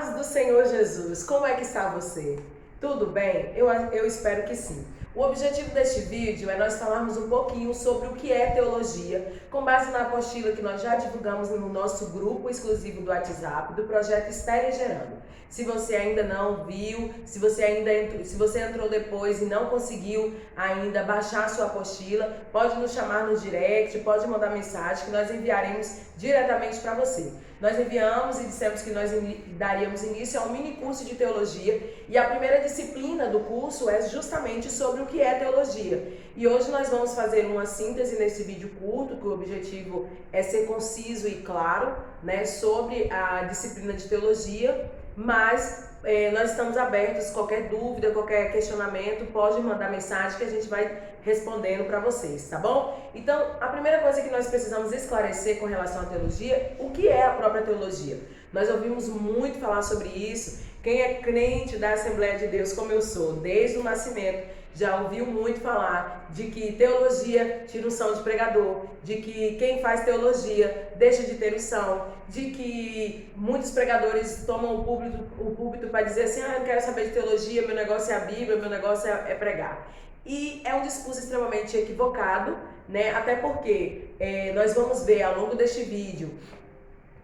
paz do Senhor Jesus, como é que está você? Tudo bem? Eu espero que sim. O objetivo deste vídeo é nós falarmos um pouquinho sobre o que é teologia, com base na apostila que nós já divulgamos no nosso grupo exclusivo do WhatsApp, do projeto Estéreo e Gerando. Se você ainda não viu, se você entrou depois e não conseguiu ainda baixar a sua apostila, pode nos chamar no direct, pode mandar mensagem que nós enviaremos diretamente para você. Nós enviamos e dissemos que nós daríamos início a um mini curso de teologia e a primeira disciplina do curso é justamente sobre o que é teologia. E hoje nós vamos fazer uma síntese nesse vídeo curto, que o objetivo é ser conciso e claro, né, sobre a disciplina de teologia, mas nós estamos abertos, qualquer dúvida, qualquer questionamento, pode mandar mensagem que a gente vai respondendo para vocês, tá bom? Então, a primeira coisa que nós precisamos esclarecer com relação à teologia, o que é a própria teologia? Nós ouvimos muito falar sobre isso. Quem é crente da Assembleia de Deus, como eu sou, desde o nascimento, já ouviu muito falar de que teologia tira unção de pregador, de que quem faz teologia deixa de ter unção, de que muitos pregadores tomam o púlpito para dizer assim, eu não quero saber de teologia, meu negócio é a Bíblia, meu negócio é pregar. E é um discurso extremamente equivocado, né? Até porque nós vamos ver ao longo deste vídeo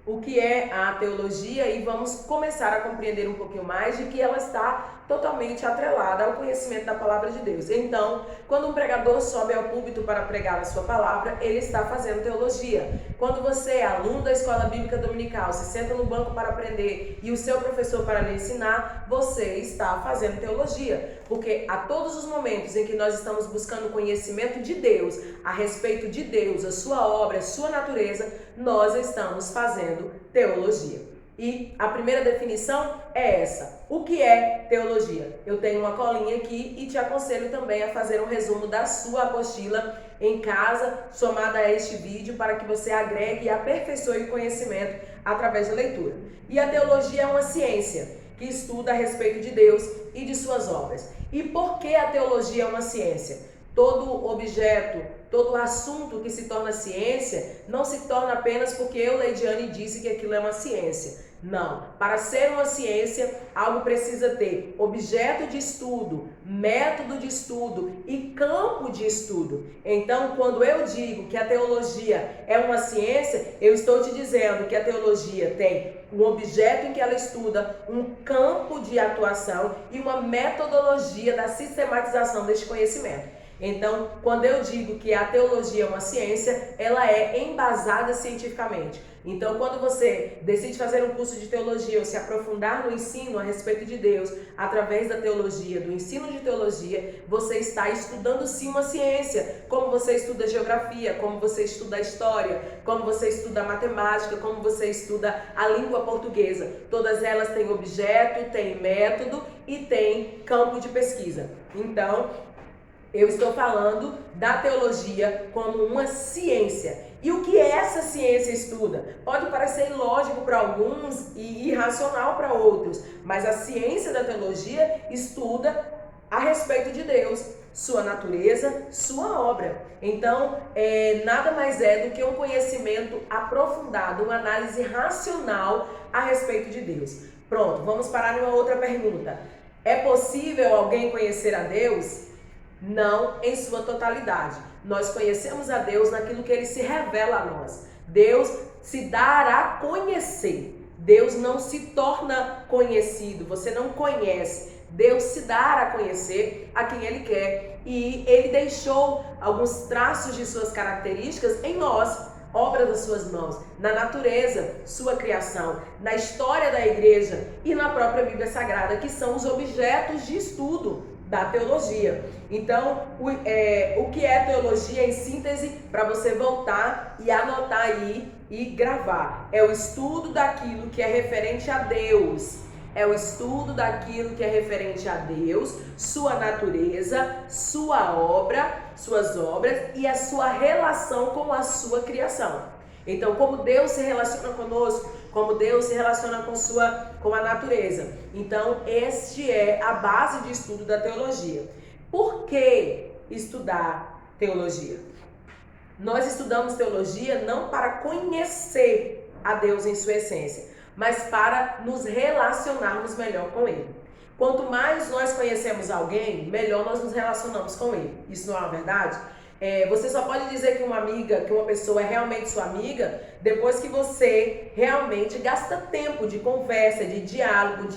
o que é a teologia e vamos começar a compreender um pouquinho mais de que ela está totalmente atrelada ao conhecimento da palavra de Deus. Então, quando um pregador sobe ao púlpito para pregar a sua palavra, ele está fazendo teologia. Quando você é aluno da escola bíblica dominical, se senta no banco para aprender e o seu professor para lhe ensinar, você está fazendo teologia. Porque a todos os momentos em que nós estamos buscando conhecimento de Deus, a respeito de Deus, a sua obra, a sua natureza, nós estamos fazendo teologia. E a primeira definição é essa. O que é teologia? Eu tenho uma colinha aqui e te aconselho também a fazer um resumo da sua apostila em casa, somada a este vídeo, para que você agregue e aperfeiçoe o conhecimento através da leitura. E a teologia é uma ciência que estuda a respeito de Deus e de suas obras. E por que a teologia é uma ciência? Todo objeto, todo assunto que se torna ciência, não se torna apenas porque eu, Leidiane, disse que aquilo é uma ciência. Não. Para ser uma ciência, algo precisa ter objeto de estudo, método de estudo e campo de estudo. Então, quando eu digo que a teologia é uma ciência, eu estou te dizendo que a teologia tem um objeto em que ela estuda, um campo de atuação e uma metodologia da sistematização deste conhecimento. Então, quando eu digo que a teologia é uma ciência, ela é embasada cientificamente. Então, quando você decide fazer um curso de teologia ou se aprofundar no ensino a respeito de Deus, através da teologia, do ensino de teologia, você está estudando sim uma ciência, como você estuda geografia, como você estuda a história, como você estuda a matemática, como você estuda a língua portuguesa. Todas elas têm objeto, têm método e têm campo de pesquisa. Então, eu estou falando da teologia como uma ciência. E o que essa ciência estuda? Pode parecer ilógico para alguns e irracional para outros, mas a ciência da teologia estuda a respeito de Deus, sua natureza, sua obra. Então, nada mais é do que um conhecimento aprofundado, uma análise racional a respeito de Deus. Pronto, vamos parar em uma outra pergunta. É possível alguém conhecer a Deus? Não em sua totalidade. Nós conhecemos a Deus naquilo que Ele se revela a nós. Deus se dará a conhecer. Deus não se torna conhecido, você não conhece. Deus se dará a conhecer a quem Ele quer. E Ele deixou alguns traços de suas características em nós, obra das suas mãos, na natureza, sua criação, na história da igreja e na própria Bíblia Sagrada, que são os objetos de estudo da teologia. Então, o que é teologia em síntese, para você voltar e anotar aí e gravar? É o estudo daquilo que é referente a Deus. É o estudo daquilo que é referente a Deus, sua natureza, sua obra, suas obras e a sua relação com a sua criação. Então, como Deus se relaciona conosco, como Deus se relaciona com a natureza. Então, este é a base de estudo da teologia. Por que estudar teologia? Nós estudamos teologia não para conhecer a Deus em sua essência, mas para nos relacionarmos melhor com Ele. Quanto mais nós conhecemos alguém, melhor nós nos relacionamos com ele. Isso não é uma verdade? Você só pode dizer que uma pessoa é realmente sua amiga depois que você realmente gasta tempo de conversa, de diálogo,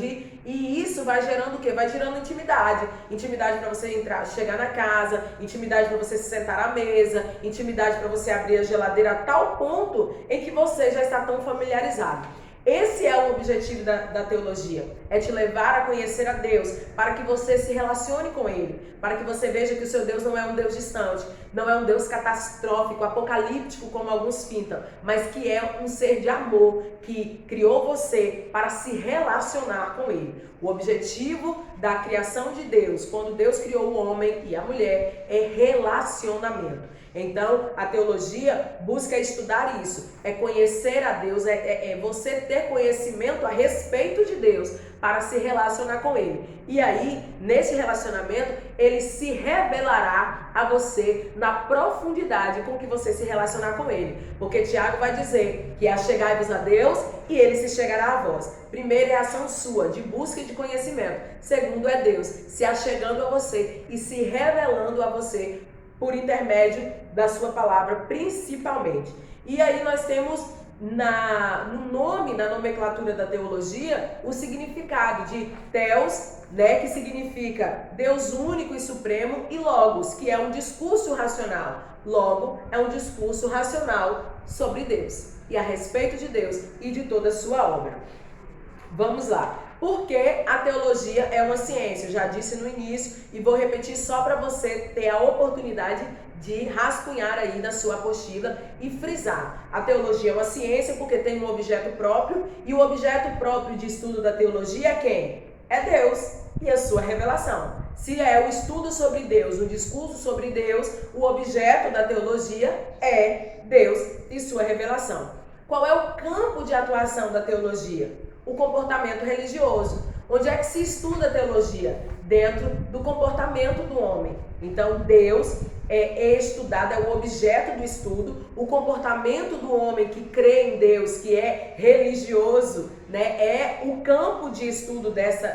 e isso vai gerando o quê? Vai gerando intimidade. Intimidade para você chegar na casa, intimidade para você se sentar à mesa, intimidade para você abrir a geladeira a tal ponto em que você já está tão familiarizado. Esse é o objetivo da teologia, é te levar a conhecer a Deus, para que você se relacione com Ele, para que você veja que o seu Deus não é um Deus distante, não é um Deus catastrófico, apocalíptico como alguns pintam, mas que é um ser de amor, que criou você para se relacionar com Ele. O objetivo da criação de Deus, quando Deus criou o homem e a mulher, é relacionamento. Então, a teologia busca estudar isso, é conhecer a Deus, é você ter conhecimento a respeito de Deus para se relacionar com Ele. E aí, nesse relacionamento, Ele se revelará a você na profundidade com que você se relacionar com Ele. Porque Tiago vai dizer que achegai-vos a Deus e Ele se chegará a vós. Primeiro é a ação sua, de busca e de conhecimento. Segundo é Deus se achegando a você e se revelando a você por intermédio da sua palavra, principalmente. E aí nós temos no nome, na nomenclatura da teologia, o significado de Theos, né, que significa Deus único e supremo, e Logos, que é um discurso racional. Logo, é um discurso racional sobre Deus e a respeito de Deus e de toda a sua obra. Vamos lá. Porque a teologia é uma ciência, eu já disse no início e vou repetir só para você ter a oportunidade de rascunhar aí na sua apostila e frisar. A teologia é uma ciência porque tem um objeto próprio e o objeto próprio de estudo da teologia é quem? É Deus e a sua revelação. Se é o estudo sobre Deus, o discurso sobre Deus, o objeto da teologia é Deus e sua revelação. Qual é o campo de atuação da teologia? O comportamento religioso. Onde é que se estuda a teologia? Dentro do comportamento do homem. Então, Deus é estudado, é o objeto do estudo. O comportamento do homem que crê em Deus, que é religioso, né, é o campo de estudo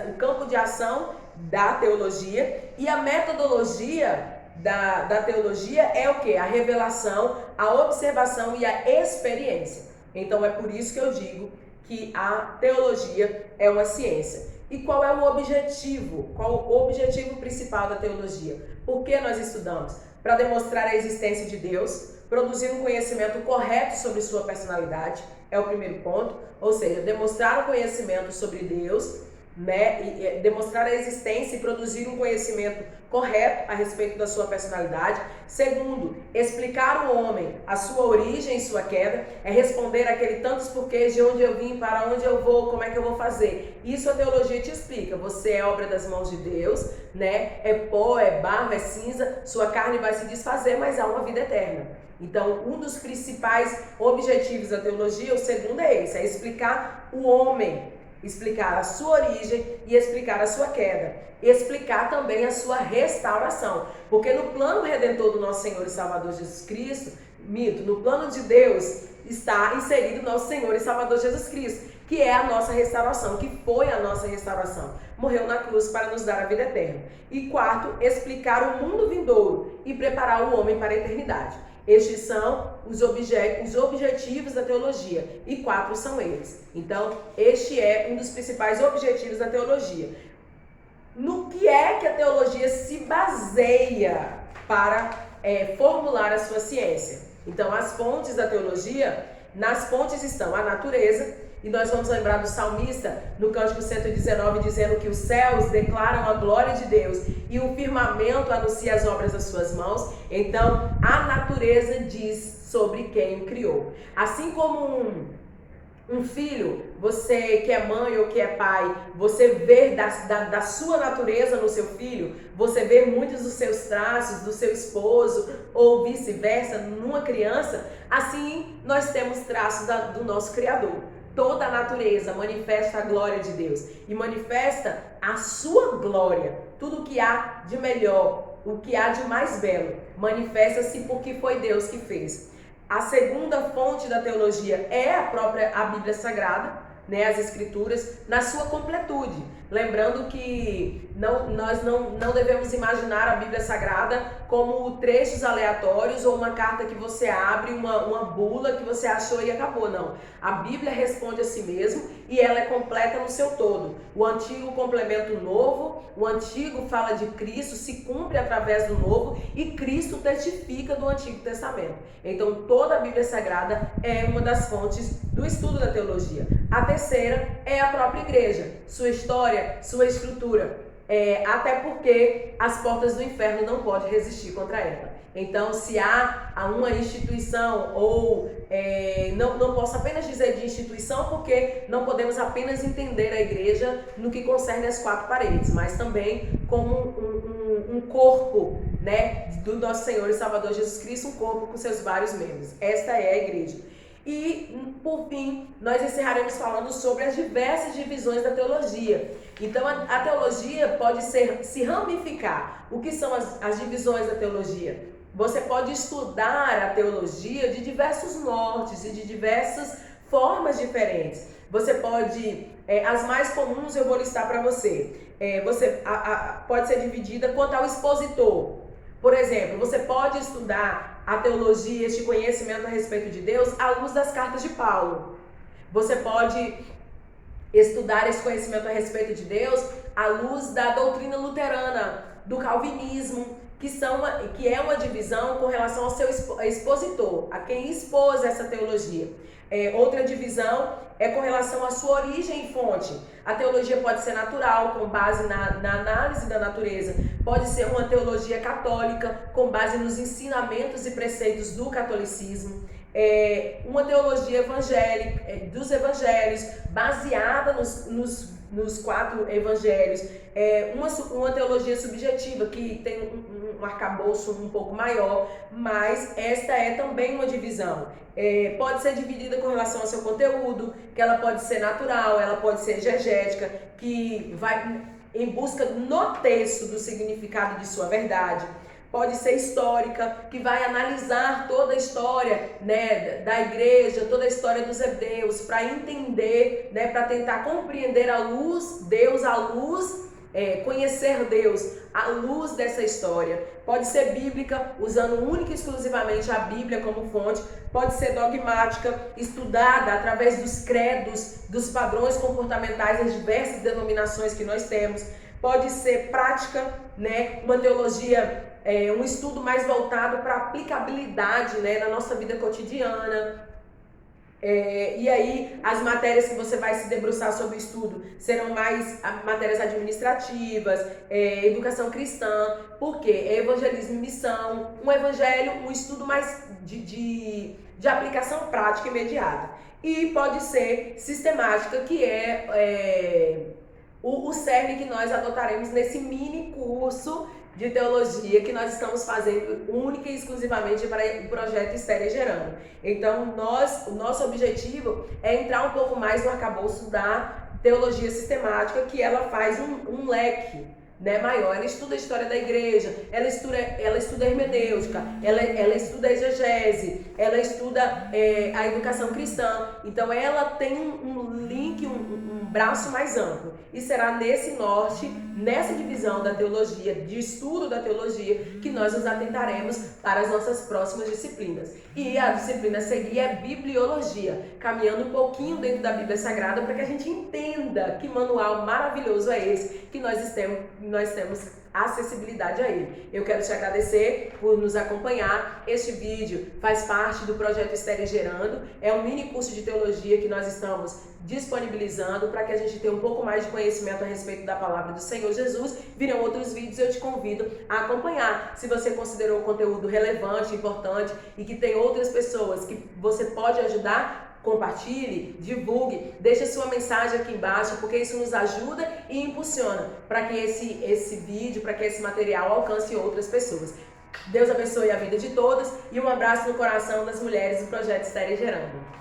o campo de ação da teologia. E a metodologia da teologia é o quê? A revelação, a observação e a experiência. Então, é por isso que eu digo que a teologia é uma ciência. E qual é o objetivo? Qual o objetivo principal da teologia? Por que nós estudamos? Para demonstrar a existência de Deus, produzir um conhecimento correto sobre sua personalidade, é o primeiro ponto, ou seja, demonstrar o conhecimento sobre Deus, né, e demonstrar a existência e produzir um conhecimento correto a respeito da sua personalidade. Segundo, explicar o homem a sua origem e sua queda, é responder aquele tantos porquês de onde eu vim, para onde eu vou, como é que eu vou fazer. Isso a teologia te explica. Você é obra das mãos de Deus, né? É pó, é barro, é cinza, sua carne vai se desfazer, mas há uma vida eterna. Então, um dos principais objetivos da teologia, o segundo é esse, é explicar o homem, explicar a sua origem e explicar a sua queda. Explicar também a sua restauração. Porque no plano redentor do nosso Senhor e Salvador Jesus Cristo, no plano de Deus está inserido nosso Senhor e Salvador Jesus Cristo, que é a nossa restauração, que foi a nossa restauração. Morreu na cruz para nos dar a vida eterna. E quarto, explicar o mundo vindouro e preparar o homem para a eternidade. Estes são os objetivos da teologia, e 4 são eles. Então, este é um dos principais objetivos da teologia. No que é que a teologia se baseia para formular a sua ciência? Então, as fontes da teologia, nas fontes estão a natureza, e nós vamos lembrar do salmista no Cântico 119, dizendo que os céus declaram a glória de Deus e o firmamento anuncia as obras das suas mãos. Então, a natureza diz sobre quem o criou. Assim como um filho, você que é mãe ou que é pai, você vê da sua natureza no seu filho, você vê muitos dos seus traços, do seu esposo, ou vice-versa, numa criança, assim nós temos traços do nosso Criador. Toda a natureza manifesta a glória de Deus e manifesta a sua glória. Tudo o que há de melhor, o que há de mais belo, manifesta-se porque foi Deus que fez. A segunda fonte da teologia é a Bíblia Sagrada, né, as escrituras na sua completude. Lembrando que nós não devemos imaginar a Bíblia Sagrada como trechos aleatórios ou uma carta que você abre, uma bula que você achou e acabou, não. A Bíblia responde a si mesmo e ela é completa no seu todo. O Antigo complementa o Novo, o Antigo fala de Cristo, se cumpre através do Novo e Cristo testifica do Antigo Testamento. Então toda a Bíblia Sagrada é uma das fontes do estudo da teologia. A terceira é a própria igreja, sua história, sua estrutura, até porque as portas do inferno não podem resistir contra ela. Então, se há uma instituição, ou não posso apenas dizer de instituição, porque não podemos apenas entender a igreja no que concerne as quatro paredes, mas também como um corpo, né, do nosso Senhor e Salvador Jesus Cristo, um corpo com seus vários membros. Esta é a igreja. E, por fim, nós encerraremos falando sobre as diversas divisões da teologia. Então, a teologia pode se ramificar. O que são as divisões da teologia? Você pode estudar a teologia de diversos nortes e de diversas formas diferentes. Você pode, as mais comuns eu vou listar para você. Pode ser dividida quanto ao expositor. Por exemplo, você pode estudar a teologia, este conhecimento a respeito de Deus, à luz das cartas de Paulo. Você pode estudar esse conhecimento a respeito de Deus à luz da doutrina luterana, do calvinismo, que é uma divisão com relação ao seu expositor, a quem expôs essa teologia. Outra divisão é com relação à sua origem e fonte. A teologia pode ser natural, com base na análise da natureza. Pode ser uma teologia católica, com base nos ensinamentos e preceitos do catolicismo. Uma teologia evangélica, dos evangelhos, baseada nos quatro evangelhos. Uma teologia subjetiva, que tem um arcabouço um pouco maior, mas esta é também uma divisão. Pode ser dividida com relação ao seu conteúdo, que ela pode ser natural, ela pode ser exegética, que vai em busca no texto do significado de sua verdade. Pode ser histórica, que vai analisar toda a história, né, da igreja, toda a história dos hebreus, para entender, né, para tentar compreender conhecer Deus à luz dessa história. Pode ser bíblica, usando única e exclusivamente a Bíblia como fonte. Pode ser dogmática, estudada através dos credos, dos padrões comportamentais das diversas denominações que nós temos. Pode ser prática, né, uma teologia, um estudo mais voltado para a aplicabilidade, né, na nossa vida cotidiana. E aí as matérias que você vai se debruçar sobre o estudo serão mais matérias administrativas, educação cristã, porque evangelismo e missão, um evangelho, um estudo mais de aplicação prática imediata. E pode ser sistemática, que o cerne que nós adotaremos nesse mini curso de teologia que nós estamos fazendo única e exclusivamente para o projeto Estéreo Gerando. Então, o nosso objetivo é entrar um pouco mais no arcabouço da teologia sistemática, que ela faz um leque, né, maior. Ela estuda a história da igreja, ela estuda a hermenêutica, ela estuda a exegese, ela estuda a educação cristã. Então ela tem um link, um braço mais amplo, e será nesse norte, nessa divisão da teologia, de estudo da teologia, que nós nos atentaremos para as nossas próximas disciplinas. E a disciplina a seguir é bibliologia, caminhando um pouquinho dentro da Bíblia Sagrada para que a gente entenda que manual maravilhoso é esse, que nós temos acessibilidade a ele. Eu quero te agradecer por nos acompanhar. Este vídeo faz parte do projeto Estéreo Gerando, é um mini curso de teologia que nós estamos disponibilizando para que a gente tenha um pouco mais de conhecimento a respeito da palavra do Senhor Jesus. Virão outros vídeos, eu te convido a acompanhar. Se você considerou o conteúdo relevante, importante e que tem outras pessoas que você pode ajudar, compartilhe, divulgue, deixe sua mensagem aqui embaixo, porque isso nos ajuda e impulsiona para que esse vídeo, para que esse material alcance outras pessoas. Deus abençoe a vida de todas e um abraço no coração das mulheres do Projeto Estéreo Gerando.